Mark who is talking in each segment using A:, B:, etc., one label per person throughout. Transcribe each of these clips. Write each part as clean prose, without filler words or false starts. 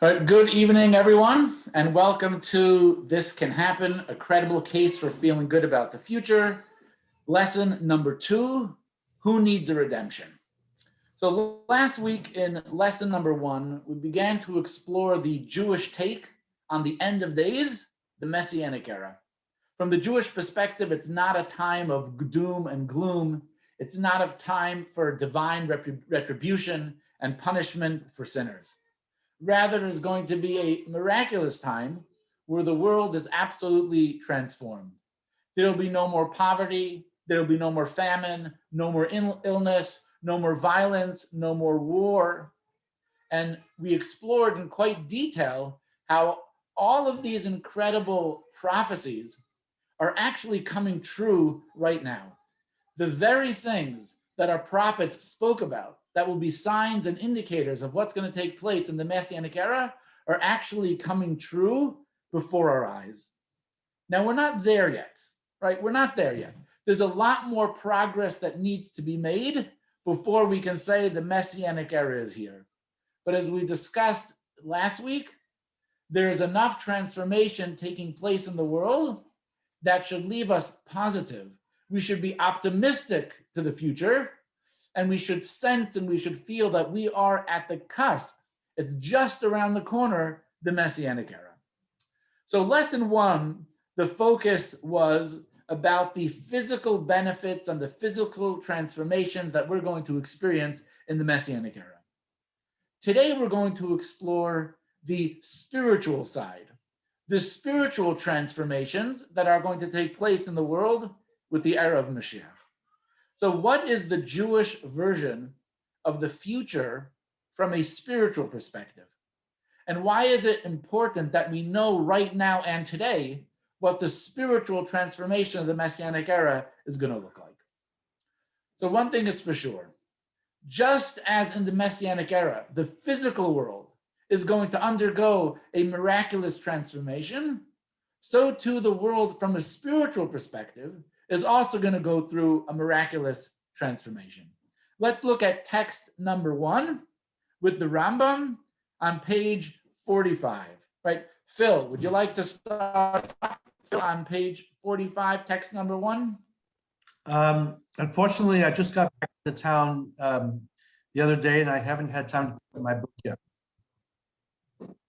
A: All right, good evening, everyone, and welcome to This Can Happen, a credible case for feeling good about the future. Lesson number 2, who needs a redemption? So last week in lesson number 1, we began to explore the Jewish take on the end of days, the Messianic era. From the Jewish perspective, it's not a time of doom and gloom. It's not a time for divine retribution and punishment for sinners. Rather, there's going to be a miraculous time where the world is absolutely transformed. There'll be no more poverty, there'll be no more famine, no more illness, no more violence, no more war. And we explored in quite detail how all of these incredible prophecies are actually coming true right now. The very things that our prophets spoke about that will be signs and indicators of what's going to take place in the Messianic era are actually coming true before our eyes. Now, we're not there yet, right? We're not there yet. There's a lot more progress that needs to be made before we can say the Messianic era is here. But as we discussed last week, there's enough transformation taking place in the world that should leave us positive. We should be optimistic to the future, and we should sense and we should feel that we are at the cusp. It's just around the corner, the Messianic era. So lesson 1, the focus was about the physical benefits and the physical transformations that we're going to experience in the Messianic era. Today, we're going to explore the spiritual side, the spiritual transformations that are going to take place in the world with the era of Mashiach. So what is the Jewish version of the future from a spiritual perspective? And why is it important that we know right now and today what the spiritual transformation of the Messianic era is going to look like? So one thing is for sure, just as in the Messianic era, the physical world is going to undergo a miraculous transformation, so too the world from a spiritual perspective is also going to go through a miraculous transformation. Let's look at text number 1 with the Rambam on page 45, right? Phil, would you like to start on page 45, text number 1?
B: Unfortunately, I just got back to town the other day and I haven't had time to put my book yet.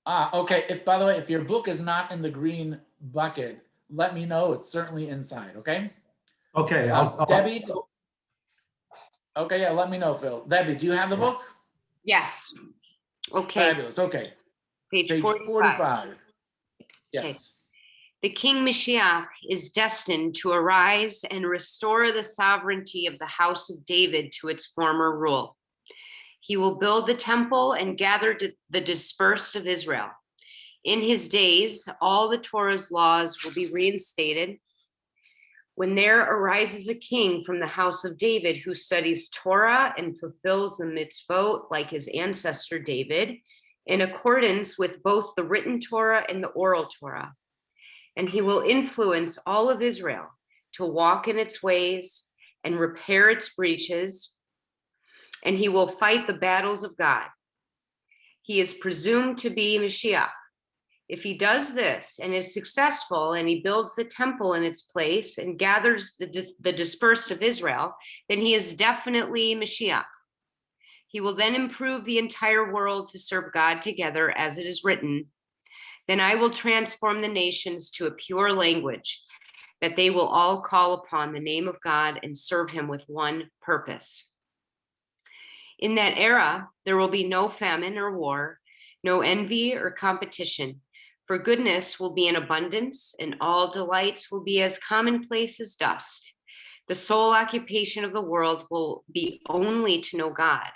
A: Okay. By the way, if your book is not in the green bucket, let me know. It's certainly inside, okay?
B: Okay.
A: Debbie? Okay, yeah, let me know, Phil. Debbie, do you have the book?
C: Yes. Okay.
A: Fabulous, okay.
C: Page 45.
A: 45. Yes.
C: Okay. The King Mashiach is destined to arise and restore the sovereignty of the house of David to its former rule. He will build the temple and gather the dispersed of Israel. In his days, all the Torah's laws will be reinstated. When there arises a king from the house of David who studies Torah and fulfills the mitzvot like his ancestor David, in accordance with both the written Torah and the oral Torah, and he will influence all of Israel to walk in its ways and repair its breaches, and he will fight the battles of God. He is presumed to be Mashiach. If he does this and is successful and he builds the temple in its place and gathers the dispersed of Israel, then he is definitely Mashiach. He will then improve the entire world to serve God together, as it is written. Then I will transform the nations to a pure language, that they will all call upon the name of God and serve him with one purpose. In that era, there will be no famine or war, no envy or competition, for goodness will be in abundance and all delights will be as commonplace as dust. The sole occupation of the world will be only to know God.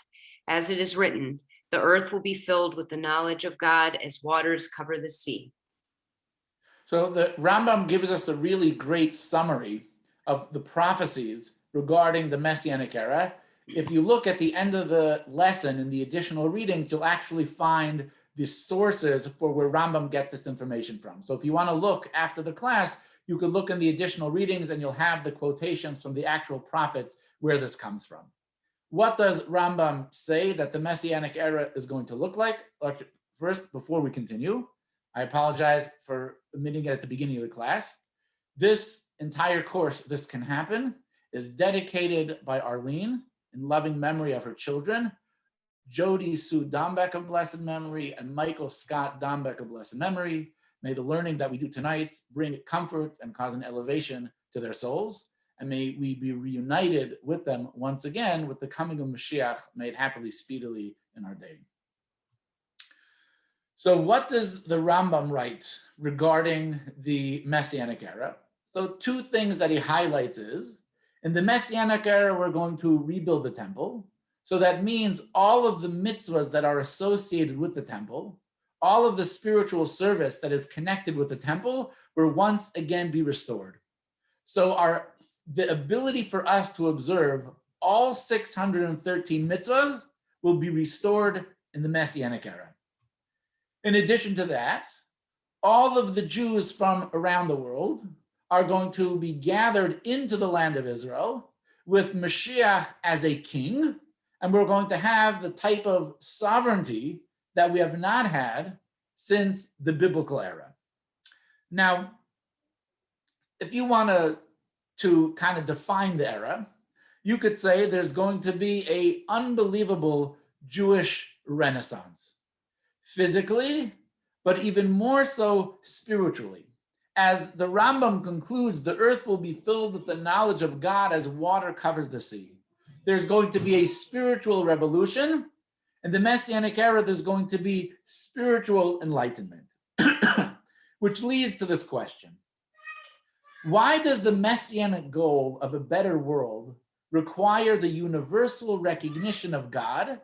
C: As it is written, the earth will be filled with the knowledge of God as waters cover the sea.
A: So the Rambam gives us a really great summary of the prophecies regarding the Messianic era. If you look at the end of the lesson in the additional readings, you'll actually find the sources for where Rambam gets this information from. So if you want to look after the class, you could look in the additional readings and you'll have the quotations from the actual prophets where this comes from. What does Rambam say that the Messianic era is going to look like? First, before we continue, I apologize for omitting it at the beginning of the class. This entire course, This Can Happen, is dedicated by Arlene in loving memory of her children, Jody Sue Dombeck of blessed memory and Michael Scott Dombeck of blessed memory. May the learning that we do tonight bring comfort and cause an elevation to their souls. And may we be reunited with them once again with the coming of Mashiach, made happily, speedily in our day. So what does the Rambam write regarding the Messianic era? So two things that he highlights is, in the Messianic era, we're going to rebuild the temple. So that means all of the mitzvahs that are associated with the temple, all of the spiritual service that is connected with the temple will once again be restored. So the ability for us to observe all 613 mitzvahs will be restored in the Messianic era. In addition to that, all of the Jews from around the world are going to be gathered into the land of Israel with Mashiach as a king, and we're going to have the type of sovereignty that we have not had since the biblical era. Now, if you want to kind of define the era, you could say there's going to be an unbelievable Jewish renaissance, physically, but even more so spiritually. As the Rambam concludes, the earth will be filled with the knowledge of God as water covers the sea. There's going to be a spiritual revolution. In the Messianic era, there's going to be spiritual enlightenment, which leads to this question. Why does the Messianic goal of a better world require the universal recognition of God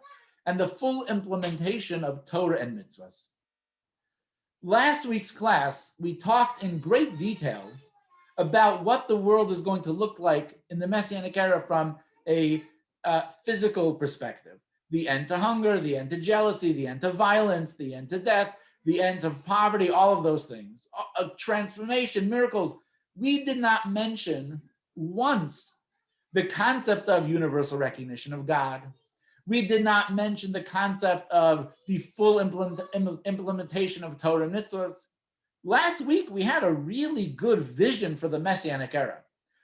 A: and the full implementation of Torah and mitzvahs? Last week's class, we talked in great detail about what the world is going to look like in the Messianic era from a physical perspective. The end to hunger, the end to jealousy, the end to violence, the end to death, the end of poverty, all of those things. A transformation, miracles. We did not mention once the concept of universal recognition of God. We did not mention the concept of the full implementation of Torah and mitzvahs. Last week, we had a really good vision for the Messianic era,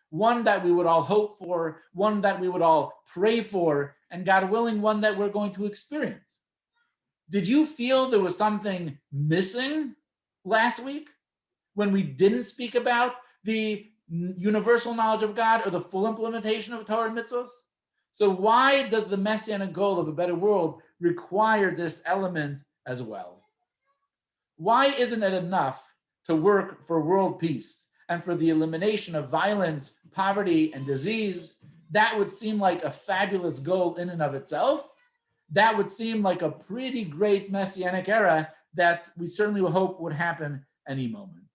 A: one that we would all hope for, one that we would all pray for, and God willing, one that we're going to experience. Did you feel there was something missing last week when we didn't speak about the universal knowledge of God or the full implementation of Torah and mitzvahs? So why does the Messianic goal of a better world require this element as well? Why isn't it enough to work for world peace and for the elimination of violence, poverty, and disease? That would seem like a fabulous goal in and of itself. That would seem like a pretty great Messianic era that we certainly would hope would happen any moment.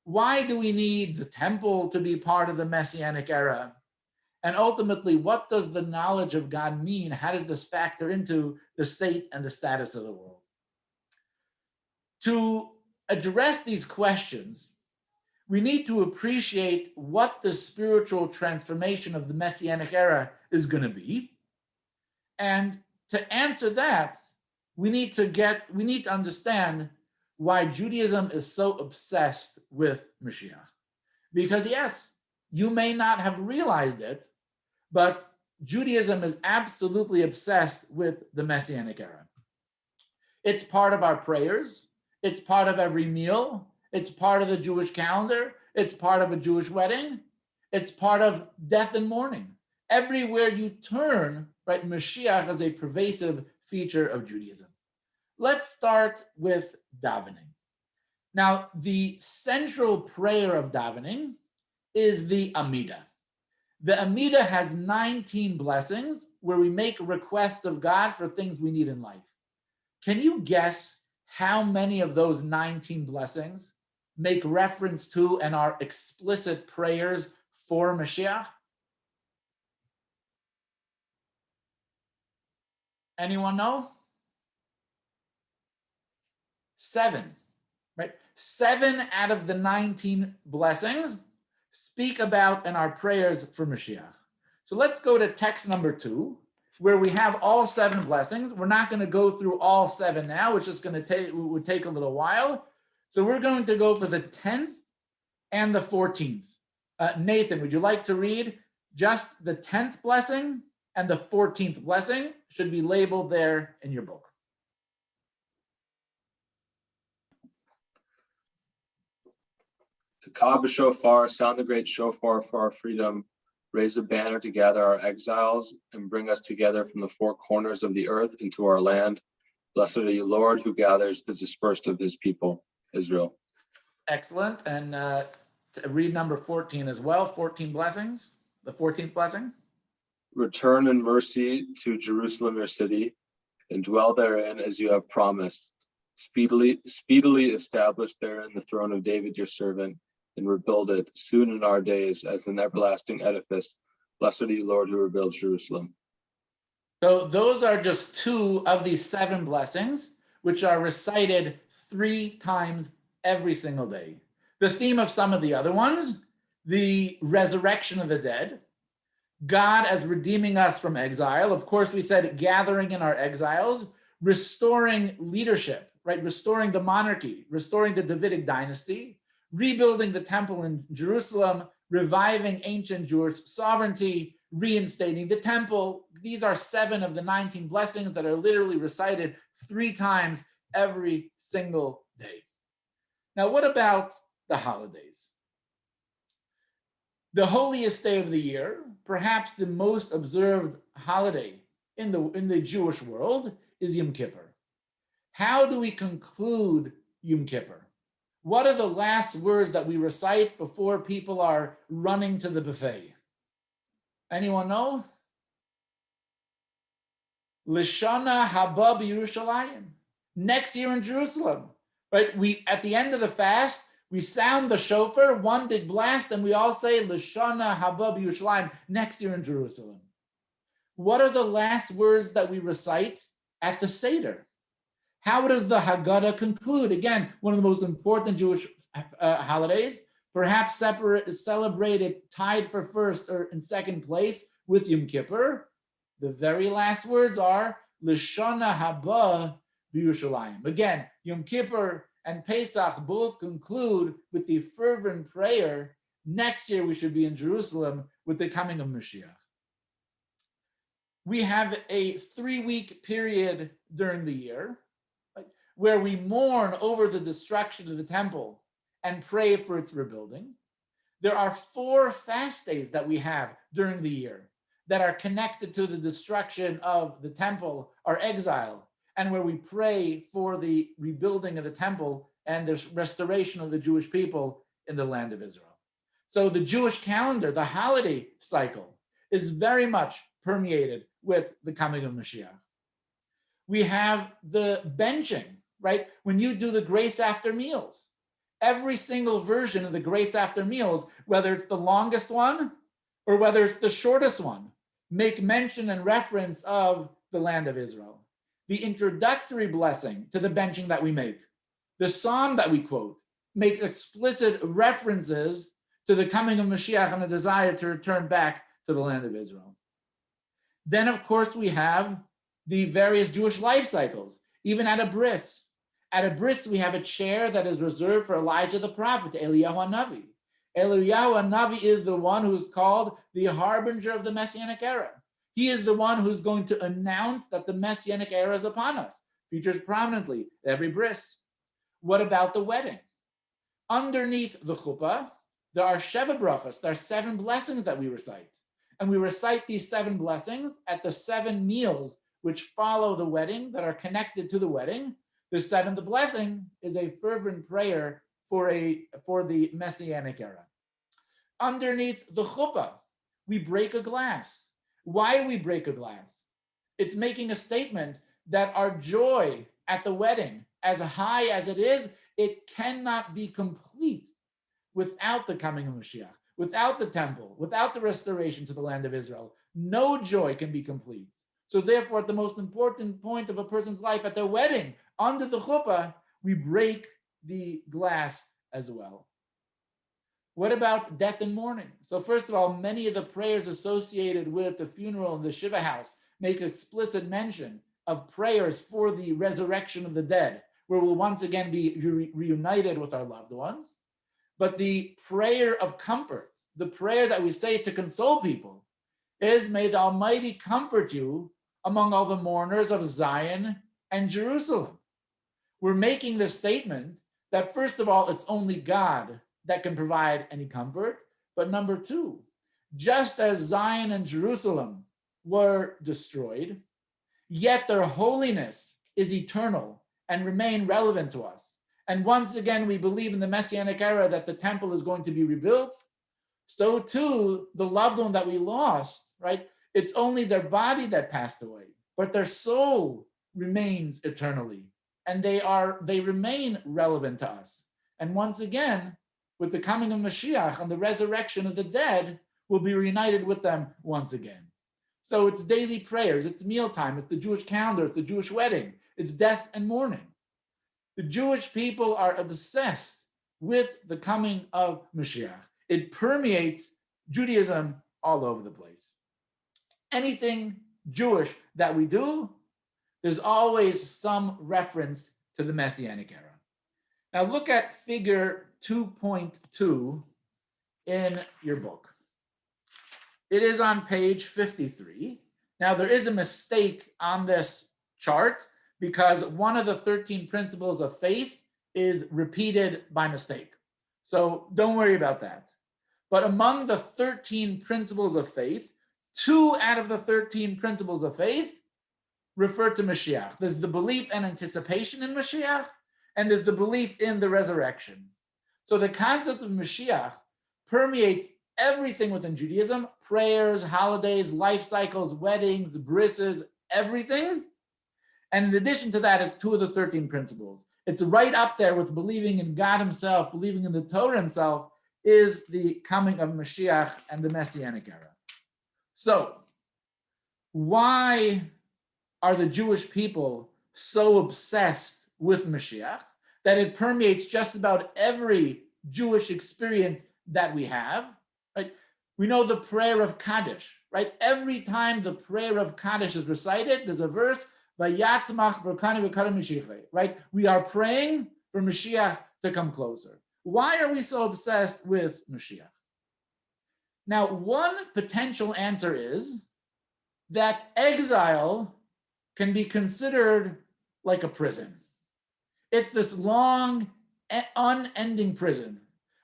A: Why do we need the temple to be part of the Messianic era? And ultimately, what does the knowledge of God mean? How does this factor into the state and the status of the world? To address these questions, we need to appreciate what the spiritual transformation of the Messianic era is going to be. And to answer that, we need to understand why Judaism is so obsessed with Mashiach. Because yes, you may not have realized it, but Judaism is absolutely obsessed with the Messianic era. It's part of our prayers. It's part of every meal. It's part of the Jewish calendar. It's part of a Jewish wedding. It's part of death and mourning. Everywhere you turn, right, Mashiach is a pervasive feature of Judaism. Let's start with davening. Now, the central prayer of davening is the Amidah. The Amidah has 19 blessings where we make requests of God for things we need in life. Can you guess how many of those 19 blessings make reference to and are explicit prayers for Mashiach? Anyone know? 7, right? 7 out of the 19 blessings speak about and are prayers for Mashiach. So let's go to text number 2, where we have all 7 blessings. We're not going to go through all 7 now, which is going to would take a little while. So we're going to go for the 10th and the 14th. Nathan, would you like to read just the 10th blessing and the 14th blessing? Should be labeled there in your book.
D: To call the shofar, sound the great shofar for our freedom, raise a banner to gather our exiles and bring us together from the 4 corners of the earth into our land. Blessed are you, Lord, who gathers the dispersed of his people, Israel.
A: Excellent. And read number 14 as well, 14 blessings, the 14th blessing.
D: Return in mercy to Jerusalem, your city, and dwell therein as you have promised. Speedily establish therein the throne of David, your servant, and rebuild it soon in our days as an everlasting edifice. Blessed are you, Lord, who rebuilds Jerusalem.
A: So those are just 2 of these 7 blessings, which are recited 3 times every single day. The theme of some of the other ones, the resurrection of the dead, God as redeeming us from exile. Of course, we said gathering in our exiles, restoring leadership, right? Restoring the monarchy, restoring the Davidic dynasty, rebuilding the temple in Jerusalem, reviving ancient Jewish sovereignty, reinstating the temple. These are 7 of the 19 blessings that are literally recited 3 times every single day. Now, what about the holidays? The holiest day of the year, perhaps the most observed holiday in the Jewish world, is Yom Kippur. How do we conclude Yom Kippur? What are the last words that we recite before people are running to the buffet? Anyone know? Lishana haba b'Yerushalayim. Next year in Jerusalem, right? We at the end of the fast, we sound the shofar, 1 big blast, and we all say Lishana haba b'Yerushalayim. Next year in Jerusalem. What are the last words that we recite at the Seder? How does the Haggadah conclude? Again, one of the most important Jewish holidays, perhaps celebrated, tied for first or in second place with Yom Kippur. The very last words are L'shana haba b'Yerushalayim. Again, Yom Kippur and Pesach both conclude with the fervent prayer, next year we should be in Jerusalem with the coming of Mashiach. We have a 3-week period during the year where we mourn over the destruction of the temple and pray for its rebuilding. There are 4 fast days that we have during the year that are connected to the destruction of the temple, our exile, and where we pray for the rebuilding of the temple and the restoration of the Jewish people in the land of Israel. So the Jewish calendar, the holiday cycle, is very much permeated with the coming of Mashiach. We have the benching, right? When you do the grace after meals, every single version of the grace after meals, whether it's the longest one or whether it's the shortest one, make mention and reference of the land of Israel. The introductory blessing to the benching that we make, the psalm that we quote, makes explicit references to the coming of Mashiach and a desire to return back to the land of Israel. Then, of course, we have the various Jewish life cycles, even at a bris. At a bris, we have a chair that is reserved for Elijah the prophet, Eliyahu HaNavi. Eliyahu HaNavi is the one who is called the harbinger of the Messianic era. He is the one who's going to announce that the Messianic era is upon us, features prominently at every bris. What about the wedding? Underneath the chuppah, there are Sheva brachas, there are 7 blessings that we recite. And we recite these 7 blessings at the 7 meals which follow the wedding that are connected to the wedding. The 7th blessing is a fervent prayer for the Messianic era. Underneath the chuppah, we break a glass. Why do we break a glass? It's making a statement that our joy at the wedding, as high as it is, it cannot be complete without the coming of Mashiach, without the temple, without the restoration to the land of Israel. No joy can be complete. So therefore, at the most important point of a person's life, at their wedding, under the chuppah, we break the glass as well. What about death and mourning? So first of all, many of the prayers associated with the funeral in the Shiva house make explicit mention of prayers for the resurrection of the dead, where we'll once again be reunited with our loved ones. But the prayer of comfort, the prayer that we say to console people, is, may the Almighty comfort you among all the mourners of Zion and Jerusalem. We're making the statement that, first of all, it's only God that can provide any comfort. But number two, just as Zion and Jerusalem were destroyed, yet their holiness is eternal and remain relevant to us. And once again, we believe in the Messianic era that the temple is going to be rebuilt. So too, the loved one that we lost, right? It's only their body that passed away, but their soul remains eternally. And they remain relevant to us. And once again, with the coming of Mashiach and the resurrection of the dead, we'll be reunited with them once again. So it's daily prayers, it's mealtime, it's the Jewish calendar, it's the Jewish wedding, it's death and mourning. The Jewish people are obsessed with the coming of Mashiach. It permeates Judaism all over the place. Anything Jewish that we do, there's always some reference to the Messianic era. Now look at figure 2.2 in your book. It is on page 53. Now there is a mistake on this chart because one of the 13 principles of faith is repeated by mistake. So don't worry about that. But among the 13 principles of faith, 2 out of the 13 principles of faith refer to Mashiach. There's the belief and anticipation in Mashiach, and there's the belief in the resurrection. So the concept of Mashiach permeates everything within Judaism: prayers, holidays, life cycles, weddings, brises, everything. And in addition to that, it's 2 of the 13 principles. It's right up there with believing in God himself, believing in the Torah himself, is the coming of Mashiach and the Messianic era. So why are the Jewish people so obsessed with Mashiach that it permeates just about every Jewish experience that we have? Right? We know the prayer of Kaddish, right? Every time the prayer of Kaddish is recited, there's a verse, Vayatzmach Berkani V'Kara Mashiach, right? We are praying for Mashiach to come closer. Why are we so obsessed with Mashiach? Now, one potential answer is that exile can be considered like a prison. It's this long, unending prison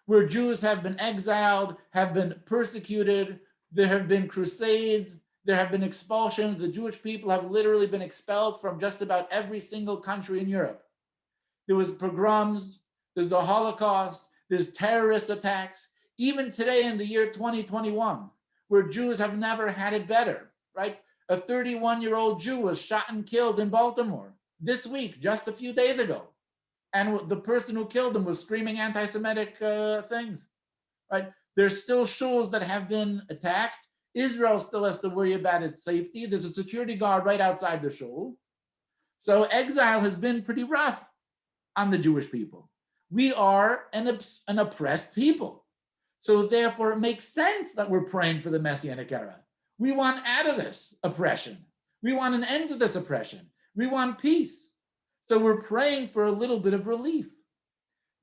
A: where Jews have been exiled, have been persecuted, there have been crusades, there have been expulsions. The Jewish people have literally been expelled from just about every single country in Europe. There was pogroms, there's the Holocaust, there's terrorist attacks. Even today in the year 2021, where Jews have never had it better, right? A 31-year-old Jew was shot and killed in Baltimore this week, just a few days ago. And the person who killed him was screaming anti-Semitic things, right? There's still shuls that have been attacked. Israel still has to worry about its safety. There's a security guard right outside the shul. So exile has been pretty rough on the Jewish people. We are an oppressed people. So therefore, it makes sense that we're praying for the Messianic era. We want out of this oppression. We want an end to this oppression. We want peace. So we're praying for a little bit of relief.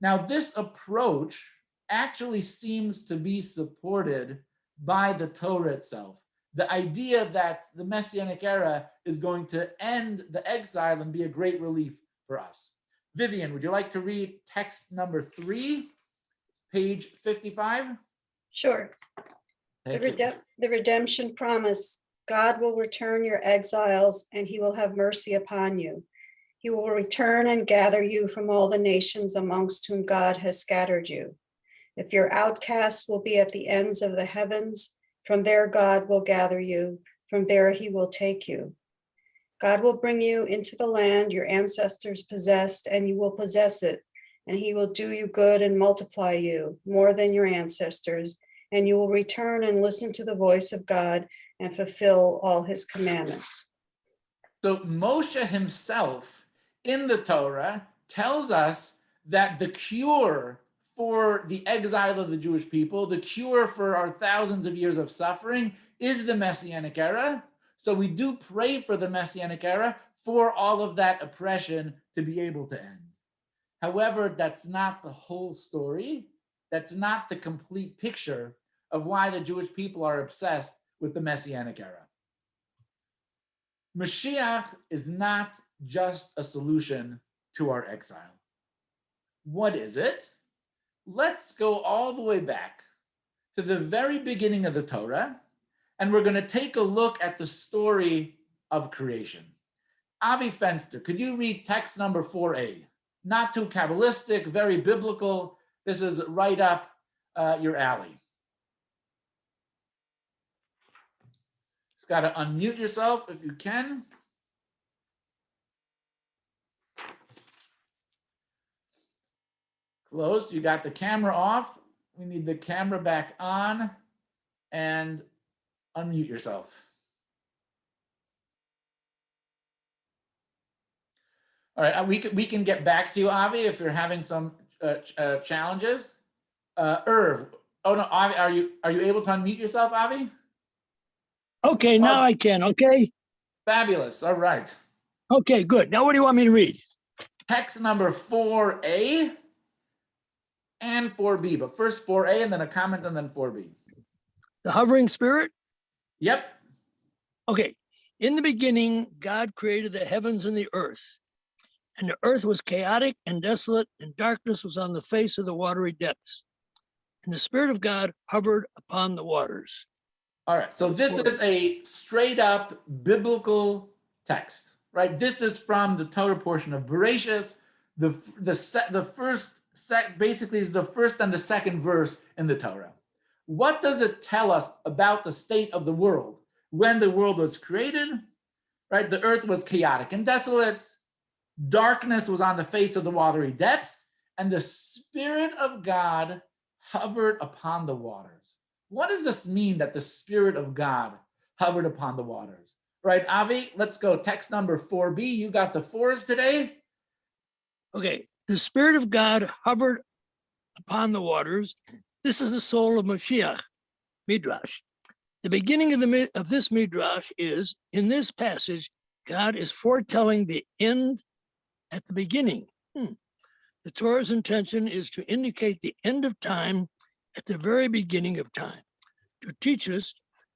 A: Now, this approach actually seems to be supported by the Torah itself. The idea that the Messianic era is going to end the exile and be a great relief for us. Vivian, would you like to read text number 3, page 55?
E: Sure. The redemption promise: God will return your exiles and he will have mercy upon you. He will return and gather you from all the nations amongst whom God has scattered you. If your outcasts will be at the ends of the heavens, from there God will gather you, from there he will take you. God will bring you into the land your ancestors possessed, and you will possess it, and he will do you good and multiply you more than your ancestors, and you will return and listen to the voice of God and fulfill all his commandments.
A: So Moshe himself in the Torah tells us that the cure for the exile of the Jewish people, the cure for our thousands of years of suffering, is the Messianic era. So we do pray for the Messianic era for all of that oppression to be able to end. However, that's not the whole story. That's not the complete picture of why the Jewish people are obsessed with the Messianic era. Mashiach is not just a solution to our exile. What is it? Let's go all the way back to the very beginning of the Torah, and we're going to take a look at the story of creation. Avi Fenster, could you read text number 4a? Not too Kabbalistic, very biblical. This is right up your alley. Just got to unmute yourself if you can. Close. You got the camera off. We need the camera back on and unmute yourself. All right, we can get back to you, Avi, if you're having some challenges. Irv, oh no, Avi, are you able to unmute yourself, Avi?
F: Okay, now I can, okay?
A: Fabulous, all right.
F: Okay, good. Now what do you want me to read?
A: Text number 4a and 4b, but first 4a and then a comment and then 4b.
F: The hovering spirit?
A: Yep.
F: Okay. In the beginning, God created the heavens and the earth. And the earth was chaotic and desolate, and darkness was on the face of the watery depths. And the Spirit of God hovered upon the waters.
A: All right, so this is a straight up biblical text, right? This is from the Torah portion of Bereshis. Basically is the first and the second verse in the Torah. What does it tell us about the state of the world when the world was created? Right, the earth was chaotic and desolate. Darkness was on the face of the watery depths, and the Spirit of God hovered upon the waters. What does this mean that the Spirit of God hovered upon the waters? Right, Avi, let's go. Text number 4b. You got the fours today?
F: Okay, the Spirit of God hovered upon the waters. This is the soul of Mashiach, Midrash. The beginning of this Midrash is, in this passage, God is foretelling the end at the beginning. The Torah's intention is to indicate the end of time at the very beginning of time, to teach us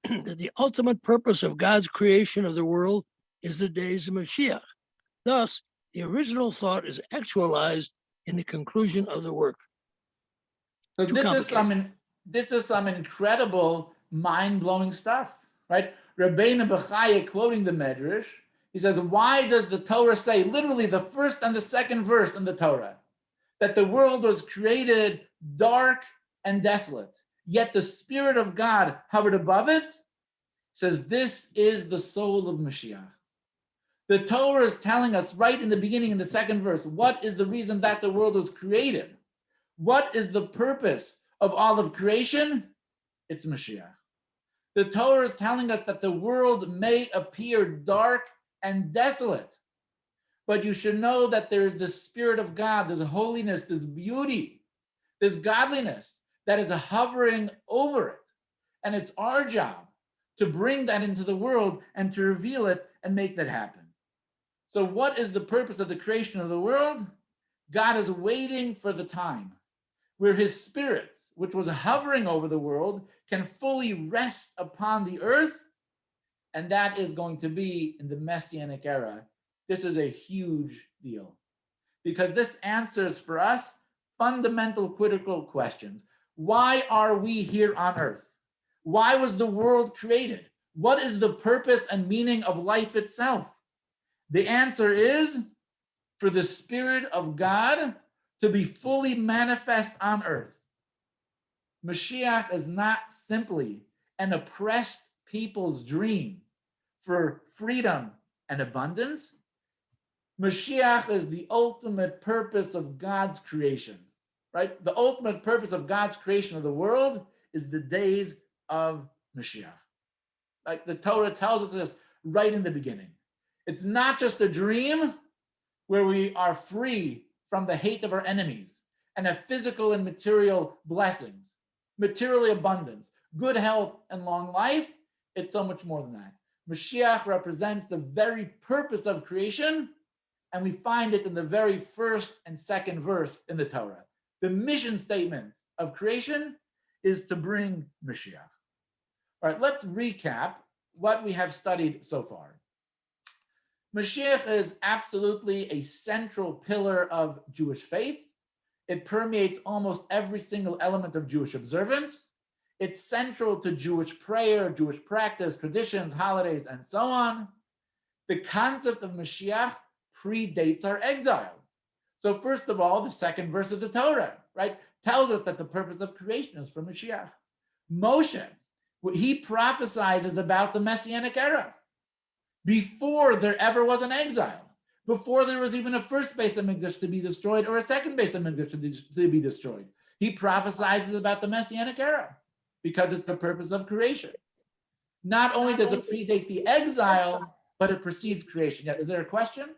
F: that the ultimate purpose of God's creation of the world is the days of Mashiach. Thus, the original thought is actualized in the conclusion of the work.
A: So this is some incredible, mind-blowing stuff, right? Rabbeinu Bechaya quoting the Medrash, he says, why does the Torah say, literally the first and the second verse in the Torah, that the world was created dark and desolate, yet the Spirit of God hovered above it? Says this is the soul of Mashiach. The Torah is telling us right in the beginning, in the second verse, what is the reason that the world was created? What is the purpose of all of creation? It's Mashiach. The Torah is telling us that the world may appear dark and desolate, but you should know that there is the Spirit of God, there's holiness, there's beauty, there's godliness that is hovering over it. And it's our job to bring that into the world and to reveal it and make that happen. So what is the purpose of the creation of the world? God is waiting for the time where his Spirit, which was hovering over the world, can fully rest upon the earth. And that is going to be in the Messianic era. This is a huge deal because this answers for us fundamental critical questions. Why are we here on earth? Why was the world created? What is the purpose and meaning of life itself? The answer is for the Spirit of God to be fully manifest on earth. Mashiach is not simply an oppressed people's dream for freedom and abundance. Mashiach is the ultimate purpose of God's creation, right? The ultimate purpose of God's creation of the world is the days of Mashiach. Like the Torah tells us this right in the beginning. It's not just a dream where we are free from the hate of our enemies and have physical and material blessings, material abundance, good health, and long life. It's so much more than that. Mashiach represents the very purpose of creation, and we find it in the very first and second verse in the Torah. The mission statement of creation is to bring Mashiach. All right, let's recap what we have studied so far. Mashiach is absolutely a central pillar of Jewish faith. It permeates almost every single element of Jewish observance. It's central to Jewish prayer, Jewish practice, traditions, holidays, and so on. The concept of Mashiach predates our exile. So first of all, the second verse of the Torah, right, tells us that the purpose of creation is for Mashiach. Moshe, he prophesies about the Messianic era before there ever was an exile, before there was even a first Beis HaMikdash to be destroyed or a second Beis HaMikdash to be destroyed. He prophesies about the Messianic era because it's the purpose of creation. Not only does it predate the exile, but it precedes creation. Yeah, is there a question?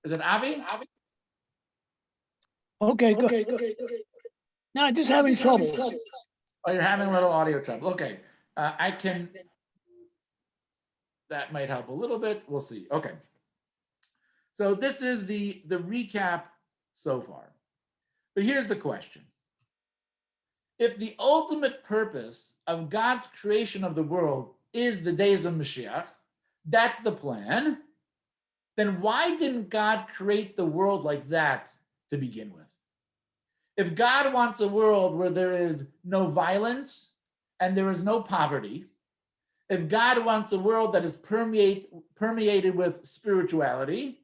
A: Is it Avi?
F: Okay, good. No, just having trouble.
A: Oh, you're having a little audio trouble. Okay, that might help a little bit. We'll see. Okay. So this is the recap so far. But here's the question. If the ultimate purpose of God's creation of the world is the days of Mashiach, that's the plan, then why didn't God create the world like that to begin with? If God wants a world where there is no violence and there is no poverty, if God wants a world that is permeated with spirituality,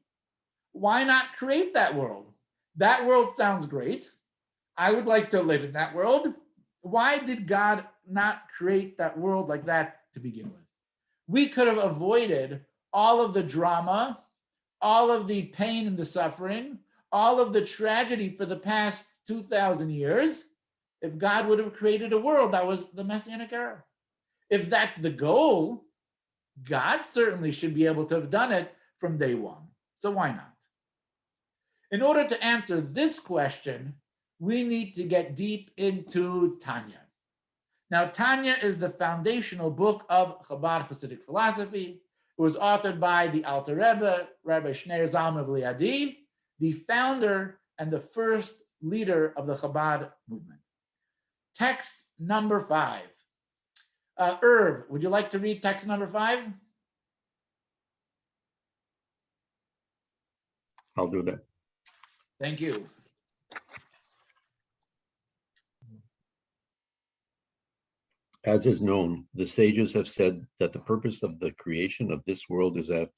A: why not create that world? That world sounds great. I would like to live in that world. Why did God not create that world like that to begin with? We could have avoided all of the drama, all of the pain and the suffering, all of the tragedy for the past 2,000 years if God would have created a world that was the Messianic era. If that's the goal, God certainly should be able to have done it from day one. So why not? In order to answer this question, we need to get deep into Tanya. Now, Tanya is the foundational book of Chabad Hasidic philosophy. It was authored by the Alter Rebbe, Rabbi Shneur Zalman of Liadi, the founder and the first leader of the Chabad movement. Text number 5. Irv, would you like to read text number 5?
G: I'll do that.
A: Thank you.
G: As is known, the sages have said that the purpose of the creation of this world is that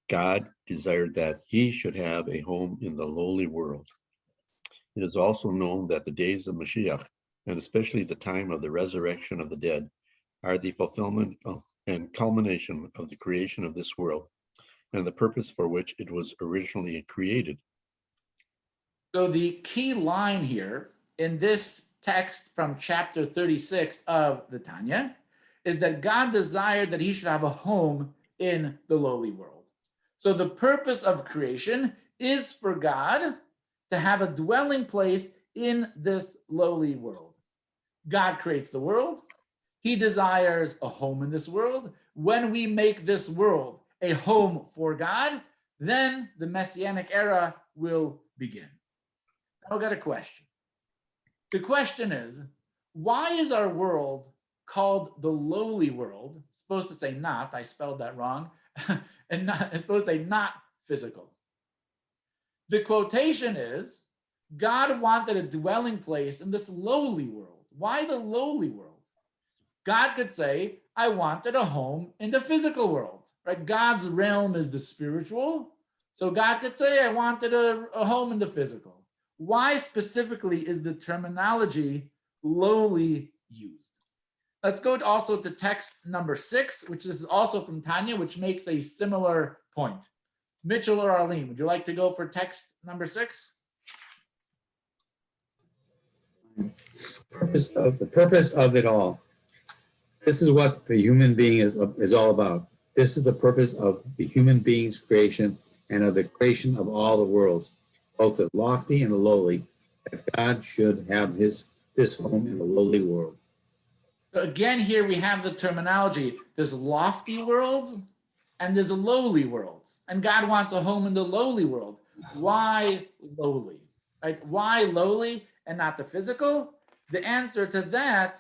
G: God desired that he should have a home in the lowly world. It is also known that the days of Mashiach, and especially the time of the resurrection of the dead, are the fulfillment of and culmination of the creation of this world and the purpose for which it was originally created.
A: So the key line here in this text from chapter 36 of the Tanya is that God desired that he should have a home in the lowly world. So the purpose of creation is for God to have a dwelling place in this lowly world. God creates the world. He desires a home in this world. When we make this world a home for God, then the Messianic era will begin. Now I've got a question. The question is, why is our world called the lowly world? It's supposed to say not, I spelled that wrong, and not, it's supposed to say not physical. The quotation is, God wanted a dwelling place in this lowly world. Why the lowly world? God could say, I wanted a home in the physical world, right? God's realm is the spiritual. So God could say, I wanted a home in the physical. Why specifically is the terminology lowly used? Let's go also to text number 6, which is also from Tanya, which makes a similar point. Mitchell or Arlene, would you like to go for text number 6?
H: The purpose of it all. This is what the human being is all about. This is the purpose of the human being's creation and of the creation of all the worlds, both the lofty and the lowly, that God should have this home in the lowly world.
A: Again, here we have the terminology. There's lofty worlds and there's a lowly world. And God wants a home in the lowly world. Why lowly? Right? Why lowly and not the physical? The answer to that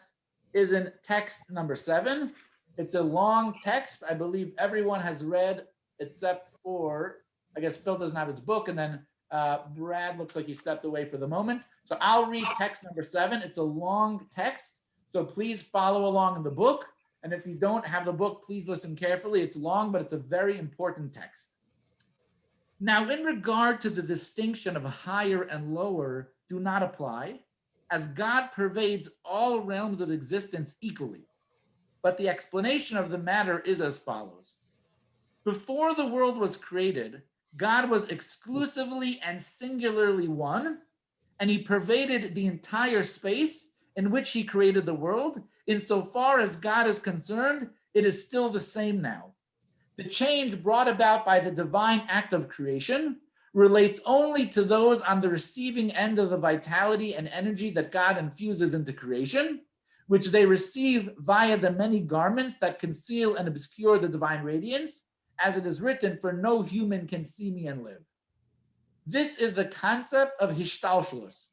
A: is in text number 7. It's a long text. I believe everyone has read except for, I guess Phil doesn't have his book, and then Brad looks like he stepped away for the moment. So I'll read text number 7. It's a long text, so please follow along in the book. And if you don't have the book, please listen carefully. It's long, but it's a very important text. Now, in regard to the distinction of higher and lower, do not apply, as God pervades all realms of existence equally. But the explanation of the matter is as follows. Before the world was created, God was exclusively and singularly one, and he pervaded the entire space in which he created the world. Insofar as God is concerned, it is still the same now. The change brought about by the divine act of creation relates only to those on the receiving end of the vitality and energy that God infuses into creation, which they receive via the many garments that conceal and obscure the divine radiance, as it is written, for no human can see me and live. This is the concept of Hishtalshelus,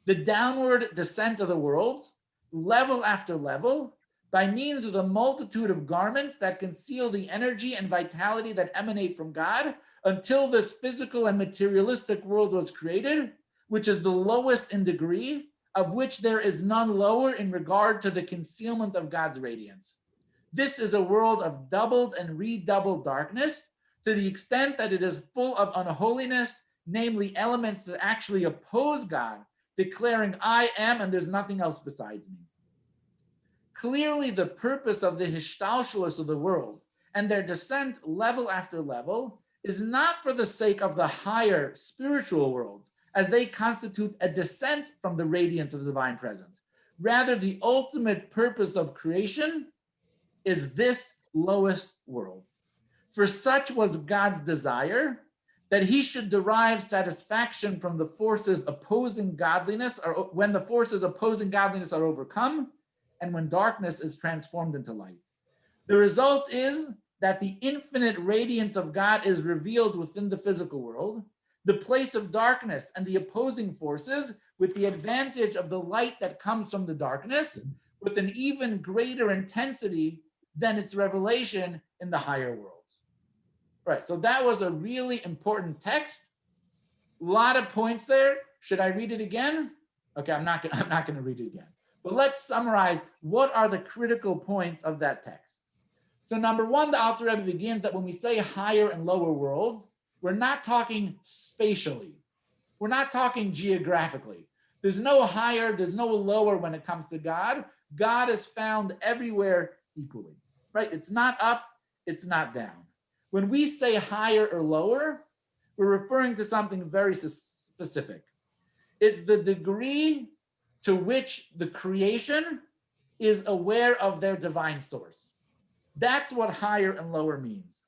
A: the downward descent of the worlds, level after level, by means of the multitude of garments that conceal the energy and vitality that emanate from God, until this physical and materialistic world was created, which is the lowest in degree, of which there is none lower in regard to the concealment of God's radiance. This is a world of doubled and redoubled darkness, to the extent that it is full of unholiness, namely elements that actually oppose God, declaring, I am and there's nothing else besides me. Clearly, the purpose of the Hishtalshelus of the world and their descent level after level is not for the sake of the higher spiritual worlds, as they constitute a descent from the radiance of the divine presence. Rather, the ultimate purpose of creation is this lowest world. For such was God's desire, that he should derive satisfaction from the forces opposing godliness, or when the forces opposing godliness are overcome, and when darkness is transformed into light. The result is that the infinite radiance of God is revealed within the physical world, the place of darkness and the opposing forces, with the advantage of the light that comes from the darkness, with an even greater intensity than its revelation in the higher worlds. Right, so that was a really important text. A lot of points there. Should I read it again? Okay, I'm not gonna read it again. But let's summarize what are the critical points of that text. So number one, the Alter Rebbe begins that when we say higher and lower worlds, we're not talking spatially. We're not talking geographically. There's no higher, there's no lower when it comes to God. God is found everywhere equally, right? It's not up, it's not down. When we say higher or lower, we're referring to something very specific. It's the degree to which the creation is aware of their divine source. That's what higher and lower means.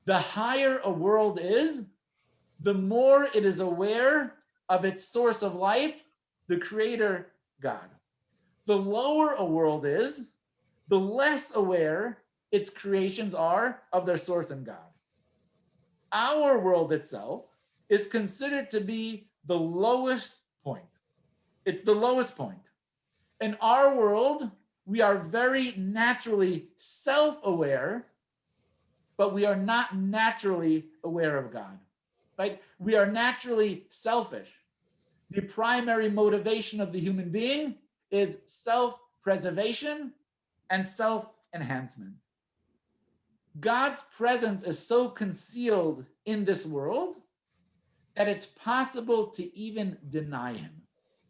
A: The higher a world is, the more it is aware of its source of life, the creator, God. The lower a world is, the less aware its creations are of their source in God. Our world itself is considered to be the lowest point. It's the lowest point. In our world, we are very naturally self-aware, but we are not naturally aware of God, right? We are naturally selfish. The primary motivation of the human being is self-preservation and self-enhancement. God's presence is so concealed in this world that it's possible to even deny him,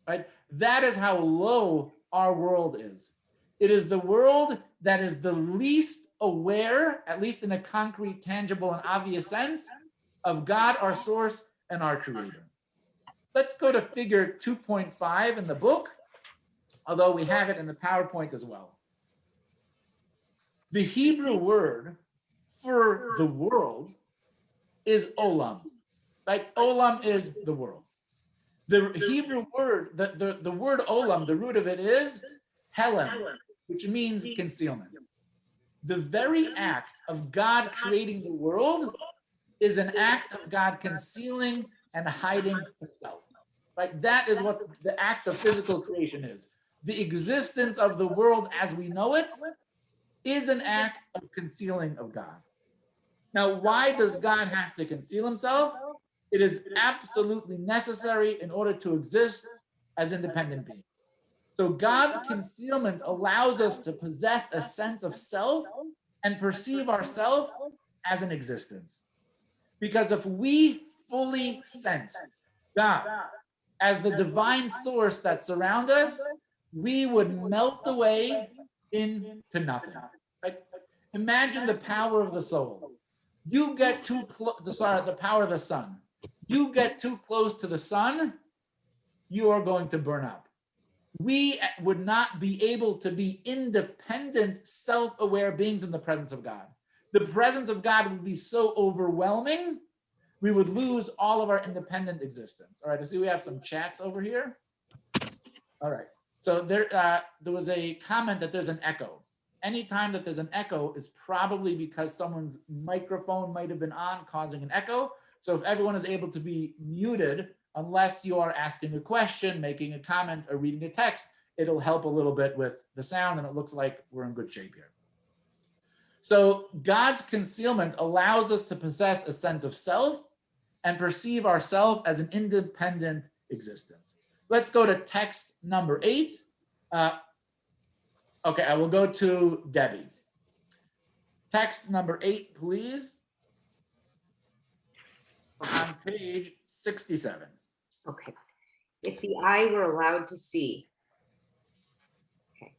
A: right? That is how low our world is. It is the world that is the least aware, at least in a concrete, tangible, and obvious sense, of God, our source, and our creator. Let's go to figure 2.5 in the book, although we have it in the PowerPoint as well. The Hebrew word for the world is olam, right? Olam is the world. The Hebrew word, the word olam, the root of it is Helen. which means concealment. The very act of God creating the world is an act of God concealing and hiding himself. Right? That is what the act of physical creation is. The existence of the world as we know it is an act of concealing of God. Now, why does God have to conceal himself? It is absolutely necessary in order to exist as independent beings. So God's concealment allows us to possess a sense of self and perceive ourselves as an existence. Because if we fully sensed God as the divine source that surrounds us, we would melt away into nothing. Right? Imagine the power of the soul. You get too close, the power of the sun. You get too close to the sun, you are going to burn up. We would not be able to be independent, self-aware beings in the presence of God. The presence of God would be so overwhelming, we would lose all of our independent existence. All right, I see we have some chats over here. All right, so there was a comment that there's an echo. Anytime that there's an echo is probably because someone's microphone might have been on, causing an echo. So if everyone is able to be muted, unless you are asking a question, making a comment, or reading a text, it'll help a little bit with the sound, and it looks like we're in good shape here. So God's concealment allows us to possess a sense of self and perceive ourselves as an independent existence. Let's go to text number 8. Okay, I will go to Debbie. Text number 8, please. On page 67.
C: Okay. If the eye were allowed to see. Okay.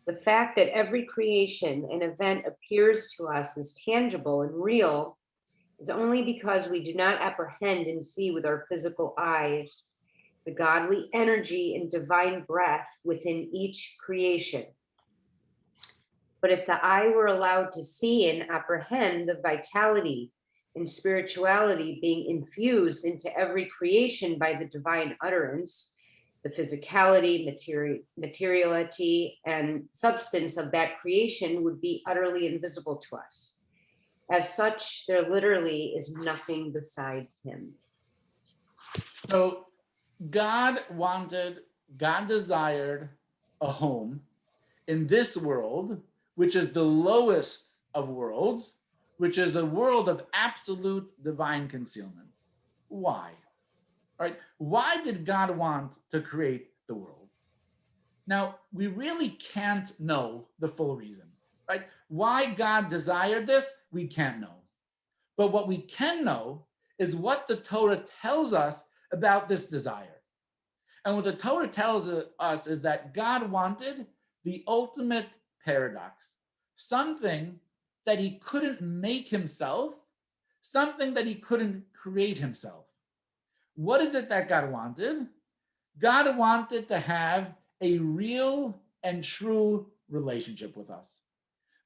C: The fact that every creation and event appears to us as tangible and real is only because we do not apprehend and see with our physical eyes the godly energy and divine breath within each creation. But if the eye were allowed to see and apprehend the vitality and spirituality being infused into every creation by the divine utterance, the physicality, materiality, and substance of that creation would be utterly invisible to us. As such, there literally is nothing besides him.
A: So God desired a home in this world, which is the lowest of worlds, which is the world of absolute divine concealment. Why? Right? Why did God want to create the world? Now, we really can't know the full reason, right? Why God desired this, we can't know. But what we can know is what the Torah tells us about this desire. And what the Torah tells us is that God wanted the ultimate paradox, something that he couldn't make himself, something that he couldn't create himself. What is it that God wanted? God wanted to have a real and true relationship with us.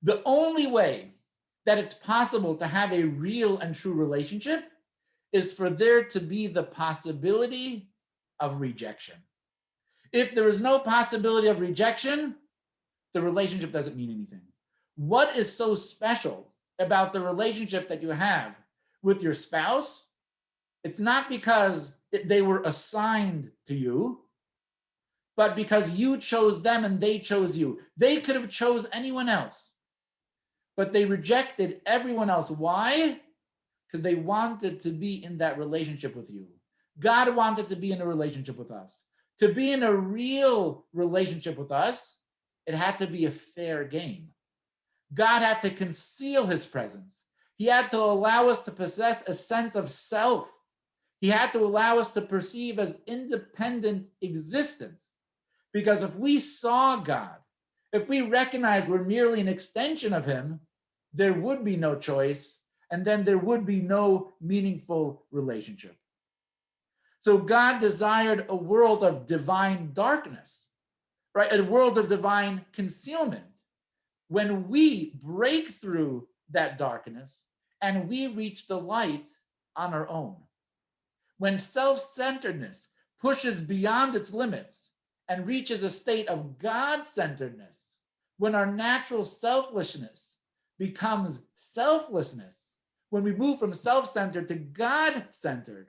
A: The only way that it's possible to have a real and true relationship is for there to be the possibility of rejection. If there is no possibility of rejection, the relationship doesn't mean anything. What is so special about the relationship that you have with your spouse? It's not because they were assigned to you, but because you chose them and they chose you. They could have chose anyone else, but they rejected everyone else. Why? Because they wanted to be in that relationship with you. God wanted to be in a relationship with us. To be in a real relationship with us, it had to be a fair game. God had to conceal his presence. He had to allow us to possess a sense of self. He had to allow us to perceive as independent existence. Because if we saw God, if we recognized we're merely an extension of him, there would be no choice, and then there would be no meaningful relationship. So God desired a world of divine darkness, right? A world of divine concealment. When we break through that darkness and we reach the light on our own, when self-centeredness pushes beyond its limits and reaches a state of God-centeredness, when our natural selflessness becomes selflessness, when we move from self-centered to God-centered,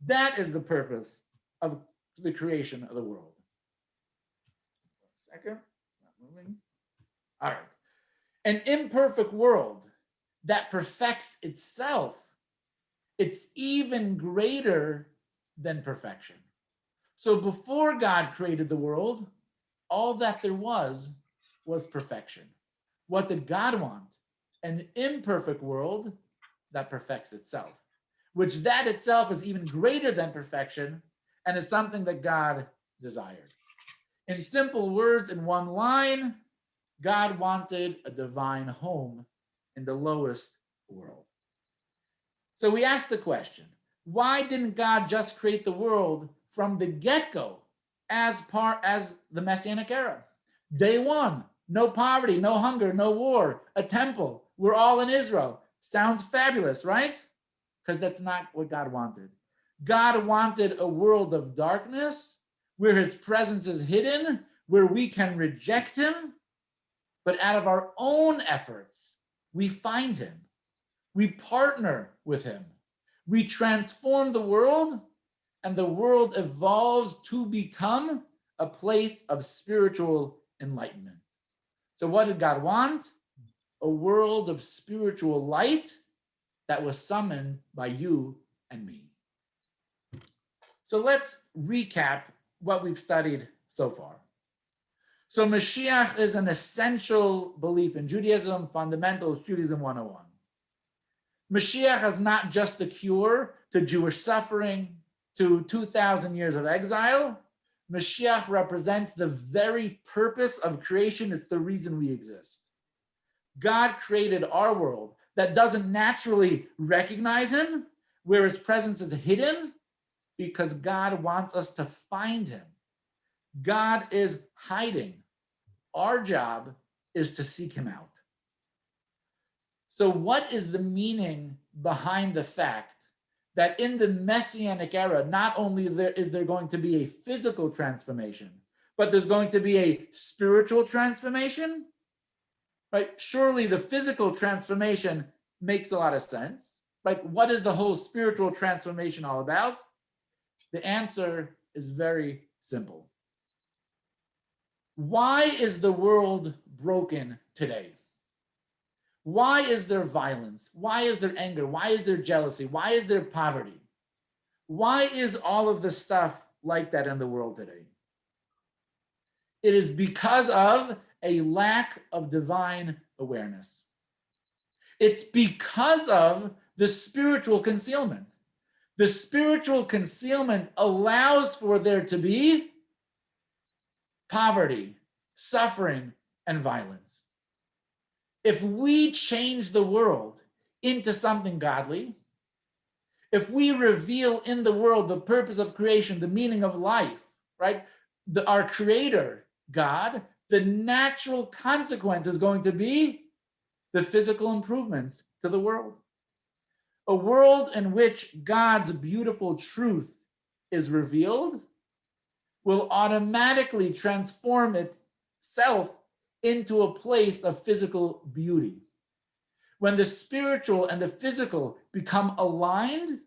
A: that is the purpose of the creation of the world. Second, not moving. All right. An imperfect world that perfects itself, it's even greater than perfection. So before God created the world, all that there was perfection. What did God want? An imperfect world that perfects itself, which that itself is even greater than perfection and is something that God desired. In simple words, in one line, God wanted a divine home in the lowest world. So we ask the question, why didn't God just create the world from the get-go as the Messianic era? Day one, no poverty, no hunger, no war, a temple. We're all in Israel. Sounds fabulous, right? Because that's not what God wanted. God wanted a world of darkness where his presence is hidden, where we can reject him, but out of our own efforts, we find him. We partner with him. We transform the world, and the world evolves to become a place of spiritual enlightenment. So what did God want? A world of spiritual light that was summoned by you and me. So let's recap what we've studied so far. So Mashiach is an essential belief in Judaism, fundamentals, Judaism 101. Mashiach is not just a cure to Jewish suffering, to 2,000 years of exile. Mashiach represents the very purpose of creation. It's the reason we exist. God created our world that doesn't naturally recognize him, where his presence is hidden, because God wants us to find him. God is hiding. Our job is to seek him out. So what is the meaning behind the fact that in the Messianic era, not only is there going to be a physical transformation, but there's going to be a spiritual transformation? Right? Surely the physical transformation makes a lot of sense. Right? What is the whole spiritual transformation all about? The answer is very simple. Why is the world broken today? Why is there violence? Why is there anger? Why is there jealousy? Why is there poverty? Why is all of this stuff like that in the world today? It is because of a lack of divine awareness. It's because of the spiritual concealment. The spiritual concealment allows for there to be poverty, suffering, and violence. If we change the world into something godly, if we reveal in the world the purpose of creation, the meaning of life, right? Our creator, God, the natural consequence is going to be the physical improvements to the world. A world in which God's beautiful truth is revealed will automatically transform itself into a place of physical beauty. When the spiritual and the physical become aligned,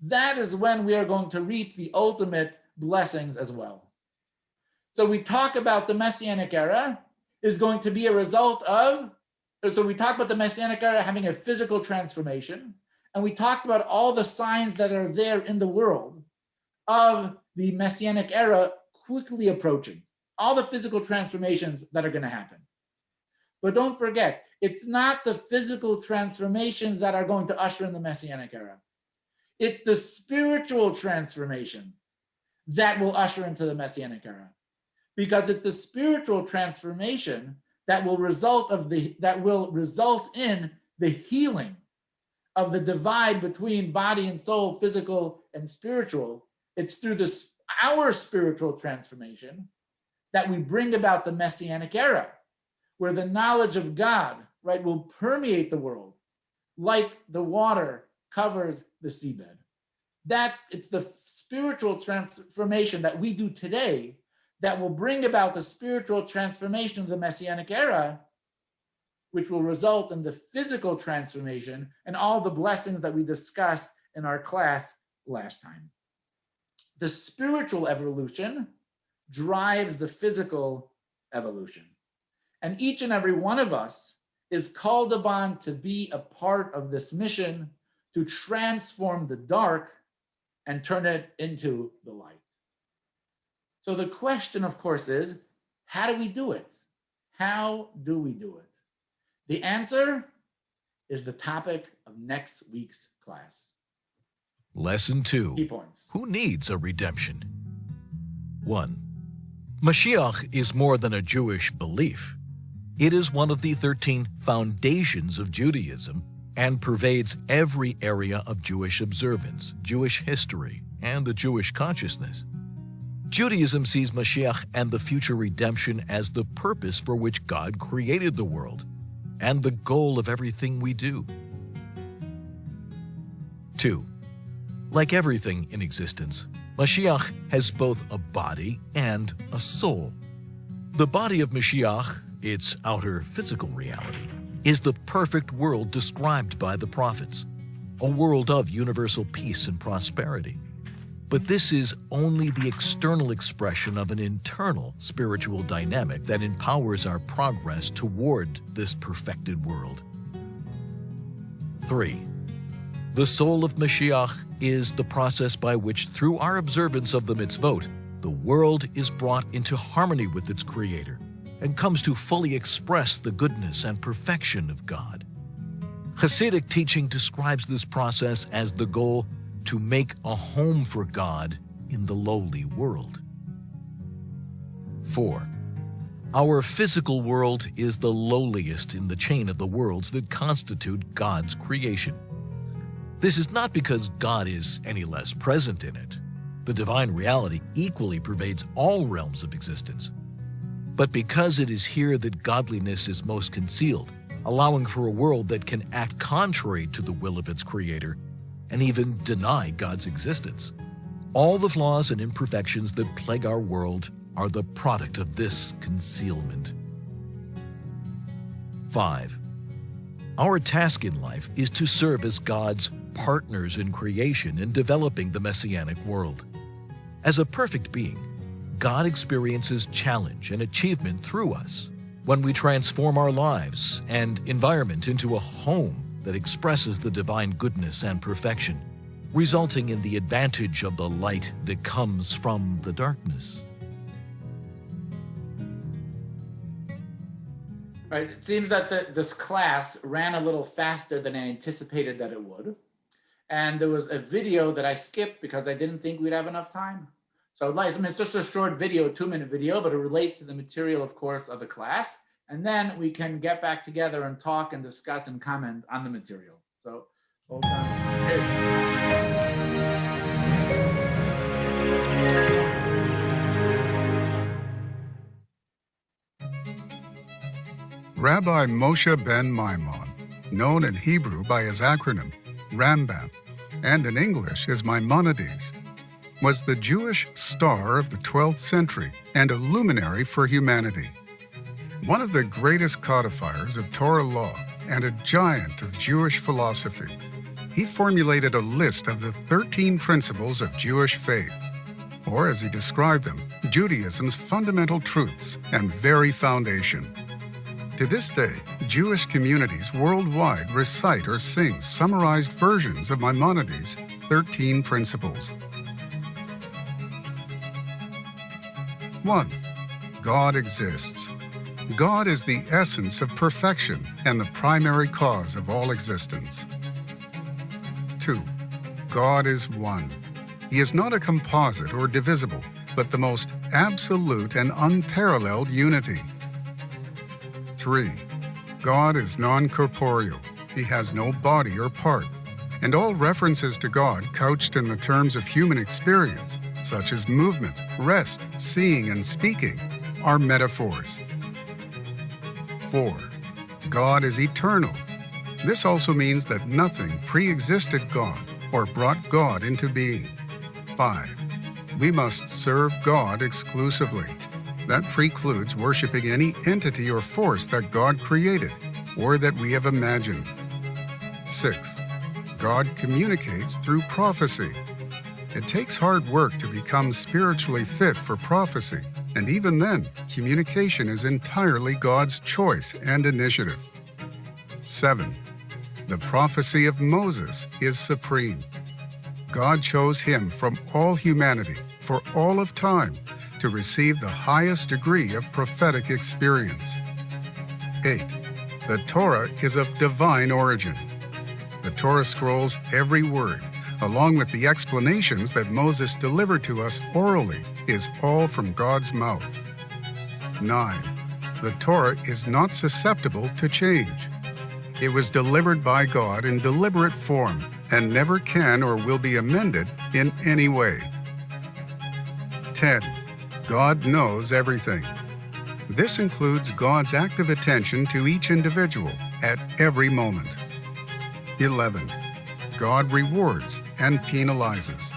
A: that is when we are going to reap the ultimate blessings as well. So we talk about the Messianic era is going to be a result of, so we talk about the Messianic era having a physical transformation, and we talked about all the signs that are there in the world of the Messianic era quickly approaching, all the physical transformations that are going to happen. But don't forget, it's not the physical transformations that are going to usher in the Messianic era. It's the spiritual transformation that will usher into the Messianic era. Because it's the spiritual transformation that will result in the healing of the divide between body and soul, physical and spiritual. It's through our spiritual transformation that we bring about the Messianic era, where the knowledge of God, right, will permeate the world like the water covers the seabed. It's the spiritual transformation that we do today that will bring about the spiritual transformation of the Messianic era, which will result in the physical transformation and all the blessings that we discussed in our class last time. The spiritual evolution drives the physical evolution. And each and every one of us is called upon to be a part of this mission to transform the dark and turn it into the light. So the question, of course, is, how do we do it? How do we do it? The answer is the topic of next week's class.
I: Lesson 2.
A: Key points.
I: Who needs a redemption? 1. Mashiach is more than a Jewish belief. It is one of the 13 foundations of Judaism and pervades every area of Jewish observance, Jewish history, and the Jewish consciousness. Judaism sees Mashiach and the future redemption as the purpose for which God created the world and the goal of everything we do. 2. Like everything in existence, Mashiach has both a body and a soul. The body of Mashiach, its outer physical reality, is the perfect world described by the prophets, a world of universal peace and prosperity. But this is only the external expression of an internal spiritual dynamic that empowers our progress toward this perfected world. 3. The soul of Mashiach is the process by which, through our observance of the mitzvot, the world is brought into harmony with its Creator and comes to fully express the goodness and perfection of God. Hasidic teaching describes this process as the goal to make a home for God in the lowly world. 4. Our physical world is the lowliest in the chain of the worlds that constitute God's creation. This is not because God is any less present in it. The divine reality equally pervades all realms of existence. But because it is here that godliness is most concealed, allowing for a world that can act contrary to the will of its Creator and even deny God's existence. All the flaws and imperfections that plague our world are the product of this concealment. 5. Our task in life is to serve as God's partners in creation and developing the Messianic world. As a perfect being, God experiences challenge and achievement through us when we transform our lives and environment into a home that expresses the divine goodness and perfection, resulting in the advantage of the light that comes from the darkness.
A: Right. It seems that this class ran a little faster than I anticipated that it would. And there was a video that I skipped because I didn't think we'd have enough time. So it's just a short video, a 2-minute video, but it relates to the material, of course, of the class. And then we can get back together and talk and discuss and comment on the material. So hold on.
J: Rabbi Moshe ben Maimon, known in Hebrew by his acronym Rambam, and in English as Maimonides, was the Jewish star of the 12th century and a luminary for humanity. One of the greatest codifiers of Torah law and a giant of Jewish philosophy, he formulated a list of the 13 principles of Jewish faith, or as he described them, Judaism's fundamental truths and very foundation. To this day, Jewish communities worldwide recite or sing summarized versions of Maimonides' 13 principles. 1. God exists. God is the essence of perfection and the primary cause of all existence. 2. God is one. He is not a composite or divisible, but the most absolute and unparalleled unity. 3. God is non-corporeal. He has no body or parts, and all references to God couched in the terms of human experience, such as movement, rest, seeing, and speaking, are metaphors. 4. God is eternal. This also means that nothing pre-existed God or brought God into being. 5. We must serve God exclusively. That precludes worshiping any entity or force that God created or that we have imagined. 6. God communicates through prophecy. It takes hard work to become spiritually fit for prophecy, and even then, communication is entirely God's choice and initiative. 7. The prophecy of Moses is supreme. God chose him from all humanity for all of time to receive the highest degree of prophetic experience. 8. The Torah is of divine origin. The Torah scrolls every word, along with the explanations that Moses delivered to us orally, is all from God's mouth. 9. The Torah is not susceptible to change. It was delivered by God in deliberate form and never can or will be amended in any way. 10. God knows everything. This includes God's active attention to each individual at every moment. 11. God rewards and penalizes.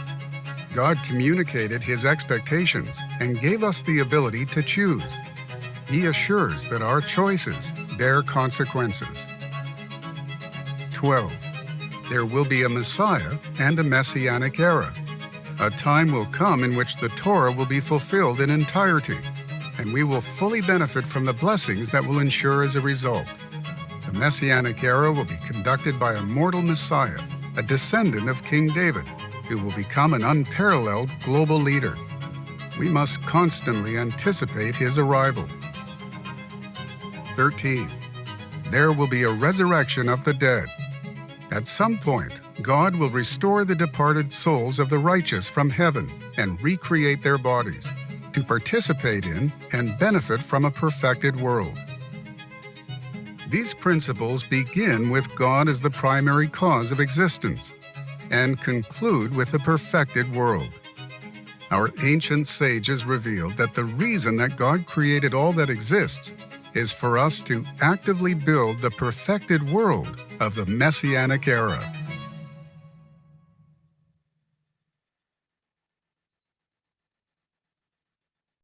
J: God communicated his expectations and gave us the ability to choose. He assures that our choices bear consequences. 12. There will be a Messiah and a Messianic era. A time will come in which the Torah will be fulfilled in entirety, and we will fully benefit from the blessings that will ensure as a result. The Messianic era will be conducted by a mortal Messiah, a descendant of King David, who will become an unparalleled global leader. We must constantly anticipate his arrival. 13. There will be a resurrection of the dead. At some point, God will restore the departed souls of the righteous from heaven and recreate their bodies to participate in and benefit from a perfected world. These principles begin with God as the primary cause of existence and conclude with a perfected world. Our ancient sages revealed that the reason that God created all that exists is for us to actively build the perfected world of the Messianic era.